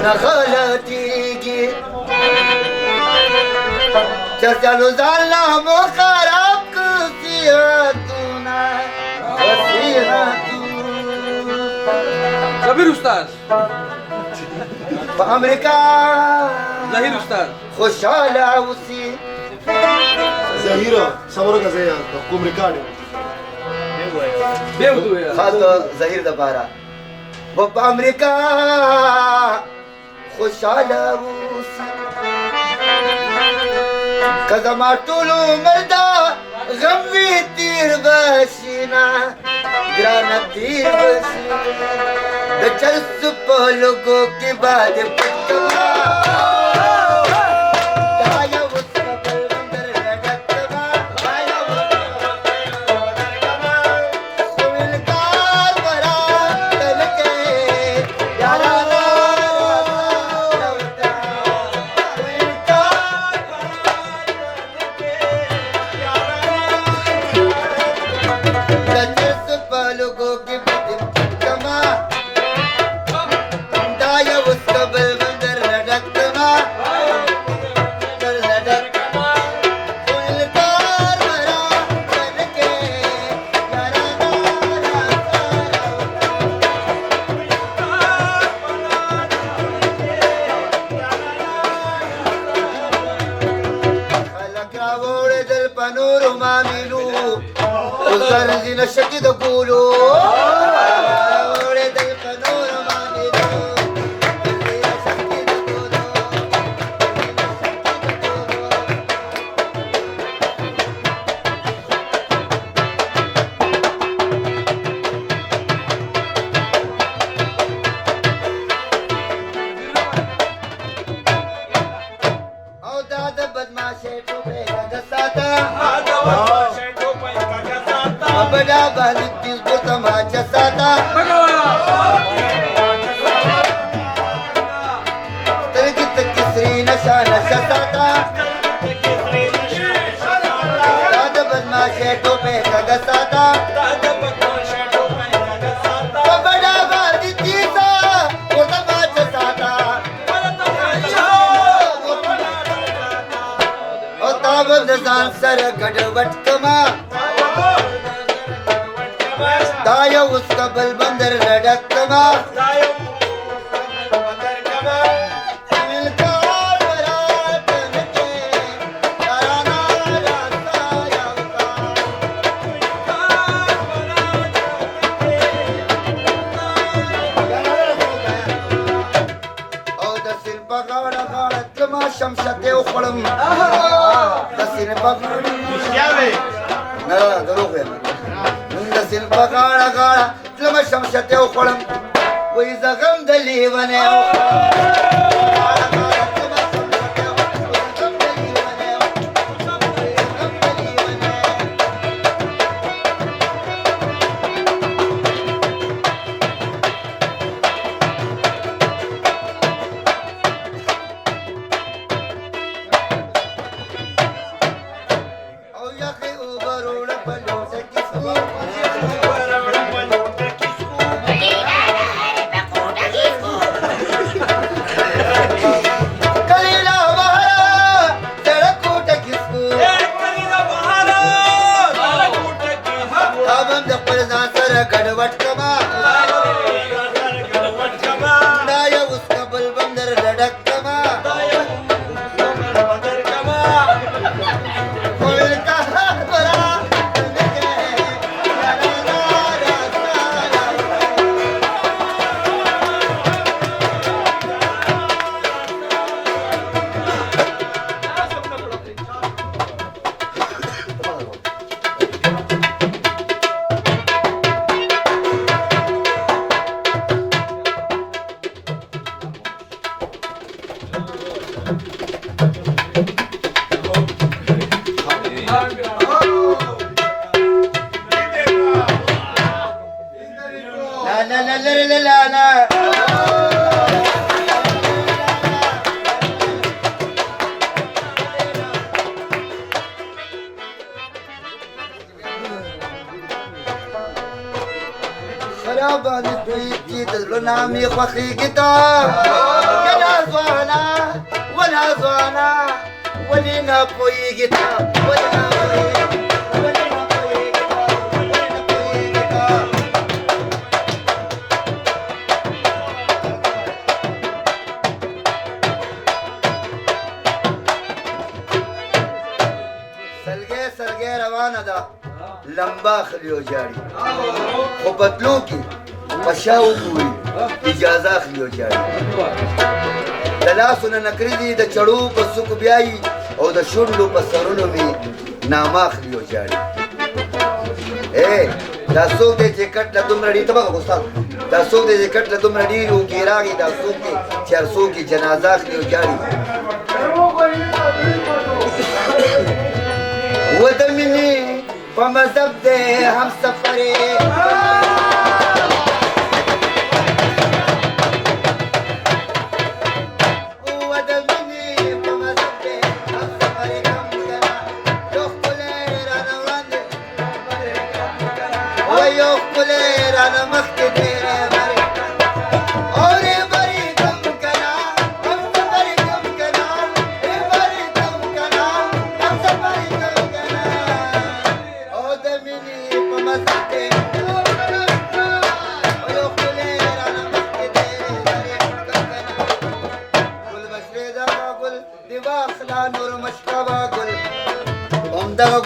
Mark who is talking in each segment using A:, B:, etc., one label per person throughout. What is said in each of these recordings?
A: نخلتيجي تسأل ظل مخرب كسياتنا
B: कबीर उस्ताद
A: بأمريكا
B: जहीर उस्ताद
A: खुशाला उसी
C: Zahiro, saboro ka zaya, kumrikani.
B: बेवदू है
A: खास तो जहीर दबारा वो बअमरीका खुशाला उसी कदमा टूलू मर्दा गमी तीर बसीना ग्राना तीर बसीना दचल लोगों के बाद पटवा نشكي تقولوا ولد القانون ما او داد بدمعشي توبه قصاتا बड़ा बालिक किसको तमाचा साता तरकी तक किसरी नशा नशा साता दादा बदमाशे टोपे का गसाता बड़ा बालिक किसा वो तमाचा साता ओ ताबंद सान सर गड़वट कमा दाया उसका बल बंदर लड़कमा شمشته وخړم دسین پګړم نه دروغ وایم دسین پګاړه غاړه تلم شمشته وخړم وې زغم د لیونه نامي خوخيږي تا يا ځوانا ولا ځوانا ولې نه پوهېږي تا ولې نه پوهېږي ولې نه پوهېږي تا ولې نه پوهېږي تا سلګۍ روانه ده لمبا خلیو جاړي خو پتلو کې پشا وګوري اجازه اخلي او جاړي د لاسونه نکرې دي د چړو په څوکو بیایي او د شونډو په سرونو مې نامه اخلي او جاړي دا څوک دی چې کټ له دومره ډېر ته به استاد دا څوک دی چې کټ له دومره ډېر اوږې راغی دا څوک دی چې هر څوک یې جنازه اخلي او جاړي و د مینې په مذهب دی همسفر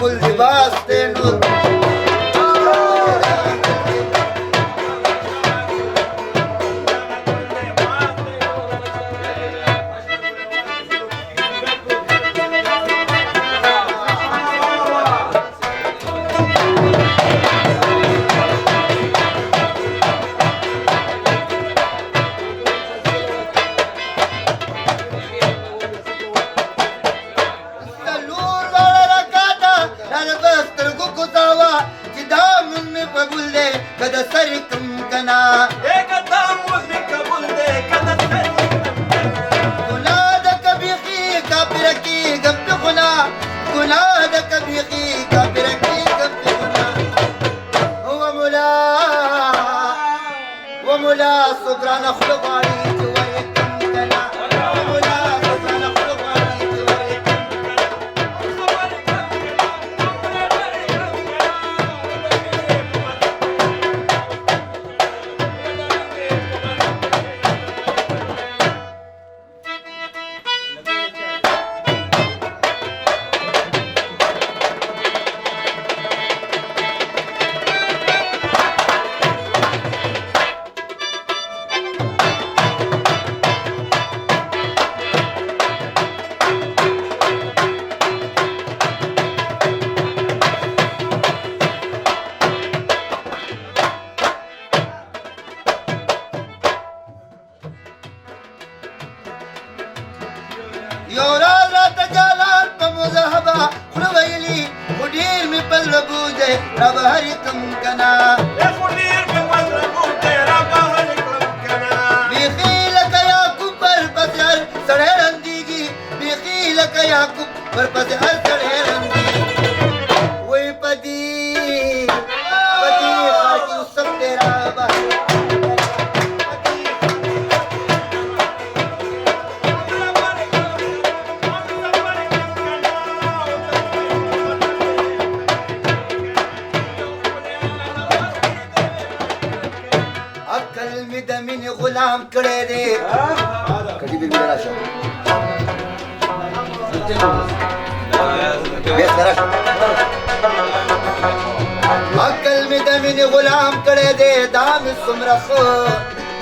A: گل لباس تے نور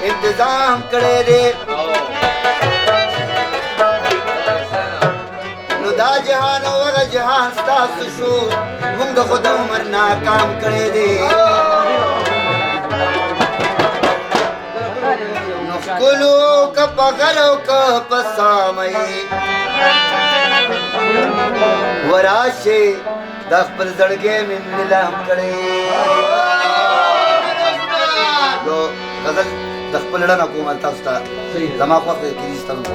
A: इंतजाम करे दे नुदा जहान वग जहान स्तासु शो मुंग खुद उमर नाकाम करे दे नुस्कुलो का पगलो का पसामई वराशे दस पर जड़गे में नीलाम करे जो गजल تخپل لړنه کوم تاسو ته زما خو کې کیږي ستاسو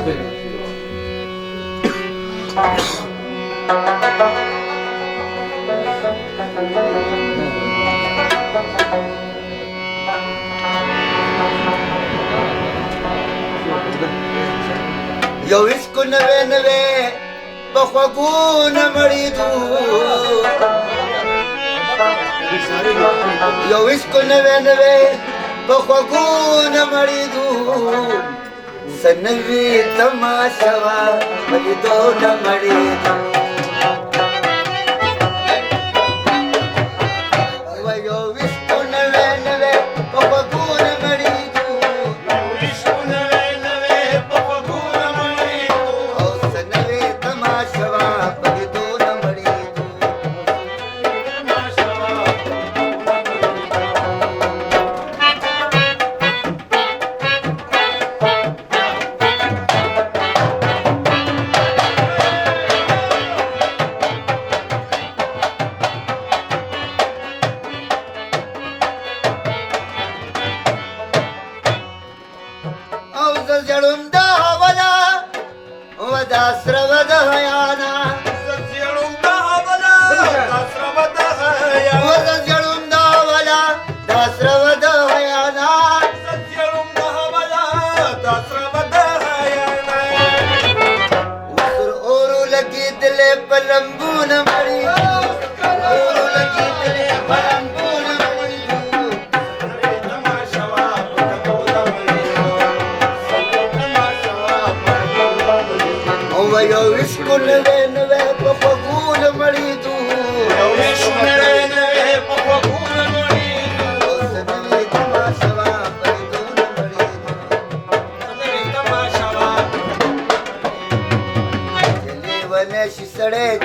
A: یو عشق نوے نوے بخوگون مریدو یو عشق نوے نوے بخوگون مریدو سنوی تماشوا مریدون مریدو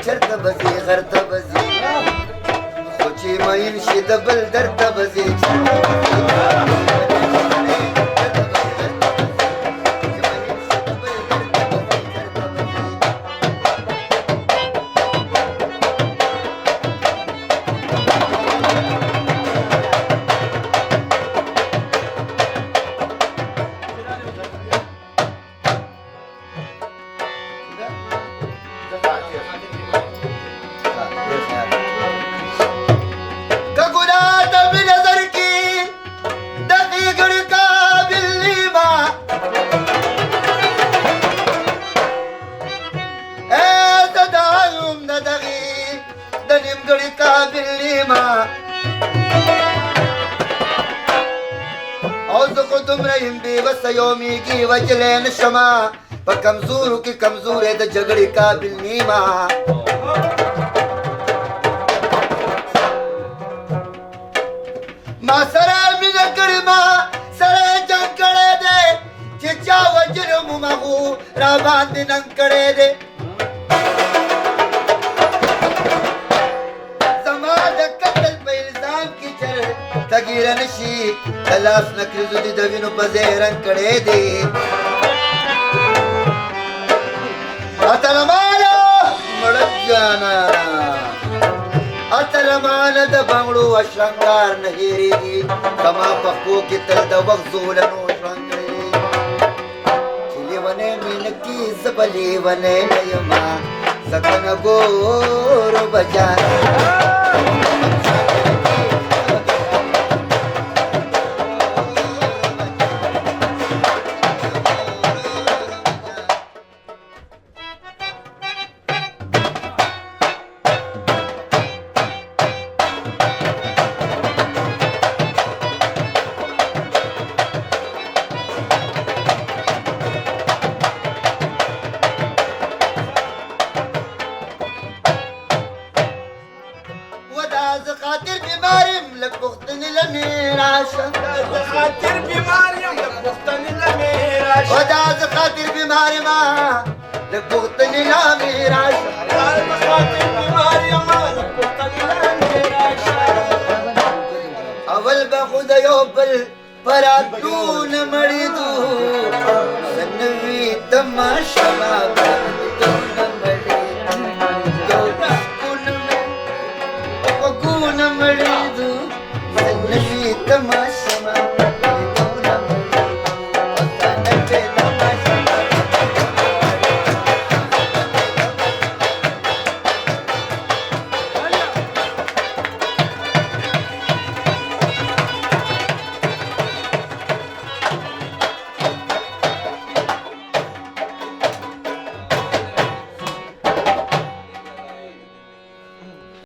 A: چرته بزي غرته بزي خو چې ماین شي د بل درته بزي یومیږي وجلې نشما په کمزورو کې کمزورې د جګړې قابل نیما ما سره مینه کړې ما سره جنګ کړی دی چې چا وجلو مو مغو را باندې ننګ کړی دی زما د قتل په الزام کې چر تغییر نشي خلاص نکرزو دی دوینو پا زیرن کڑے دی اتلمانا مڑک جانا اتلمانا دا بنگلو اشرنگار نهیری دی کما پخو کی تل دا وقت زولنو اشرنگری چلی ونے مینکی زبلی ونے نیما سکن گورو بجانا خاطر بیماریم لک بختنی لمیراشا خاطر بیماریم لک بختنی لمیراشا ودا خاطر بیماریم لک بختنی لمیراشا خاطر بیماریم لک بختنی لمیراشا اول بخود یو بل پراتون مریدو